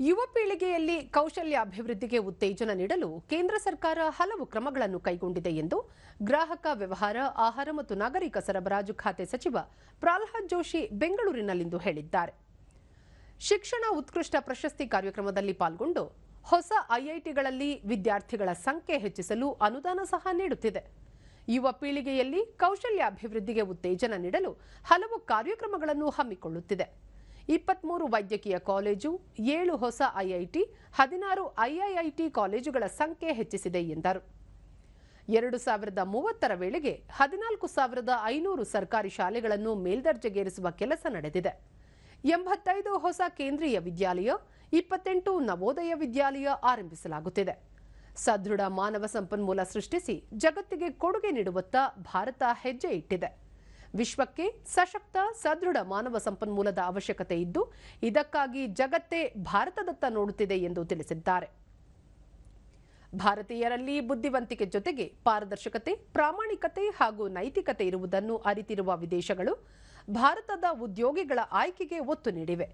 ಯುವ ಪೀಳಿಗೆಯಲ್ಲಿ ಕೌಶಲ್ಯ ಅಭಿವೃದ್ಧಿಗೆ ಉತ್ತೇಜನ ನೀಡಲು ಕೇಂದ್ರ ಸರ್ಕಾರ ಹಲವು ಕ್ರಮಗಳನ್ನು ಕೈಗೊಂಡಿದೆ ಎಂದು ಗ್ರಾಹಕ ವ್ಯವಹಾರ, ಆಹಾರ ಮತ್ತು ನಾಗರಿಕ ಸರಬರಾಜು ಖಾತೆ ಸಚಿವ ಪ್ರಹ್ಲಾದ್ ಜೋಶಿ ಬೆಂಗಳೂರಿನಲ್ಲಿಂದು ಹೇಳಿದ್ದಾರೆ. ಶಿಕ್ಷಣ ಉತ್ಕೃಷ್ಟ ಪ್ರಶಸ್ತಿ ಕಾರ್ಯಕ್ರಮದಲ್ಲಿ ಪಾಲ್ಗೊಂಡು ಹೊಸ ಐಐಟಿಗಳಲ್ಲಿ ವಿದ್ಯಾರ್ಥಿಗಳ ಸಂಖ್ಯೆ ಹೆಚ್ಚಿಸಲು ಅನುದಾನ ಸಹ ನೀಡುತ್ತಿದೆ. ಯುವ ಪೀಳಿಗೆಯಲ್ಲಿ ಕೌಶಲ್ಯ ಅಭಿವೃದ್ಧಿಗೆ ಉತ್ತೇಜನ ನೀಡಲು ಹಲವು ಕಾರ್ಯಕ್ರಮಗಳನ್ನು ಹಮ್ಮಿಕೊಳ್ಳುತ್ತಿದೆ. 23 ವೈದ್ಯಕೀಯ ಕಾಲೇಜು, 7 ಹೊಸ ಐಐಟಿ, 16 ಐಐಐಟಿ ಕಾಲೇಜುಗಳ ಸಂಖ್ಯೆ ಹೆಚ್ಚಿಸಿದೆ ಎಂದರು. 2030ರ ವೇಳೆಗೆ 14,500 ಸರ್ಕಾರಿ ಶಾಲೆಗಳನ್ನು ಮೇಲ್ದರ್ಜೆಗೇರಿಸುವ ಕೆಲಸ ನಡೆದಿದೆ. 85 ಹೊಸ ಕೇಂದ್ರೀಯ ವಿದ್ಯಾಲಯ, 28 ನವೋದಯ ವಿದ್ಯಾಲಯ ಆರಂಭಿಸಲಾಗುತ್ತಿದೆ. ಸದೃಢ ಮಾನವ ಸಂಪನ್ಮೂಲ ಸೃಷ್ಟಿಸಿ ಜಗತ್ತಿಗೆ ಕೊಡುಗೆ ನೀಡುವತ್ತ ಭಾರತ ಹೆಜ್ಜೆ ಇಟ್ಟಿದೆ. ವಿಶ್ವಕ್ಕೆ ಸಶಕ್ತ, ಸದೃಢ ಮಾನವ ಸಂಪನ್ಮೂಲದ ಅವಶ್ಯಕತೆ ಇದ್ದು, ಇದಕ್ಕಾಗಿ ಜಗತ್ತೇ ಭಾರತದತ್ತ ನೋಡುತ್ತಿದೆ ಎಂದು ತಿಳಿಸಿದ್ದಾರೆ. ಭಾರತೀಯರಲ್ಲಿ ಬುದ್ಧಿವಂತಿಕೆ ಜೊತೆಗೆ ಪಾರದರ್ಶಕತೆ, ಪ್ರಾಮಾಣಿಕತೆ ಹಾಗೂ ನೈತಿಕತೆ ಇರುವುದನ್ನು ಅರಿತಿರುವ ವಿದೇಶಗಳು ಭಾರತದ ಉದ್ಯೋಗಿಗಳ ಆಯ್ಕೆಗೆ ಒತ್ತು ನೀಡಿವೆ.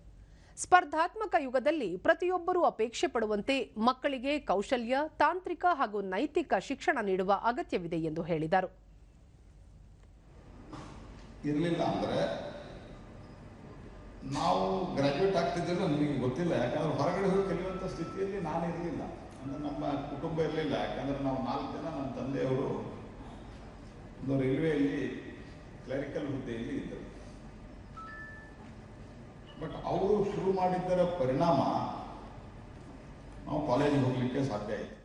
ಸ್ಪರ್ಧಾತ್ಮಕ ಯುಗದಲ್ಲಿ ಪ್ರತಿಯೊಬ್ಬರೂ ಅಪೇಕ್ಷೆ ಪಡುವಂತೆ ಮಕ್ಕಳಿಗೆ ಕೌಶಲ್ಯ, ತಾಂತ್ರಿಕ ಹಾಗೂ ನೈತಿಕ ಶಿಕ್ಷಣ ನೀಡುವ ಅಗತ್ಯವಿದೆ ಎಂದು ಹೇಳಿದರು. ಇರಲಿಲ್ಲ ಅಂದರೆ ನಾವು ಗ್ರಾಜ್ಯುಯೇಟ್ ಆಗ್ತಿದ್ದೇವೆ ನನಗೆ ಗೊತ್ತಿಲ್ಲ. ಯಾಕಂದ್ರೆ ಹೊರಗಡೆ ಹೋಗಿ ಕಲಿಯುವಂಥ ಸ್ಥಿತಿಯಲ್ಲಿ ನಾನು ಇರಲಿಲ್ಲ, ಅಂದರೆ ನಮ್ಮ ಕುಟುಂಬ ಇರಲಿಲ್ಲ. ಯಾಕಂದರೆ ನಾವು 4 ಜನ, ನಮ್ಮ ತಂದೆಯವರು ಒಂದು ರೈಲ್ವೆಯಲ್ಲಿ ಕ್ಲರಿಕಲ್ ಹುದ್ದೆಯಲ್ಲಿ ಇದ್ದರು. ಬಟ್ ಅವರು ಶುರು ಮಾಡಿದ್ದರ ಪರಿಣಾಮ ನಾವು ಕಾಲೇಜಿಗೆ ಹೋಗಲಿಕ್ಕೆ ಸಾಧ್ಯ ಆಯಿತು.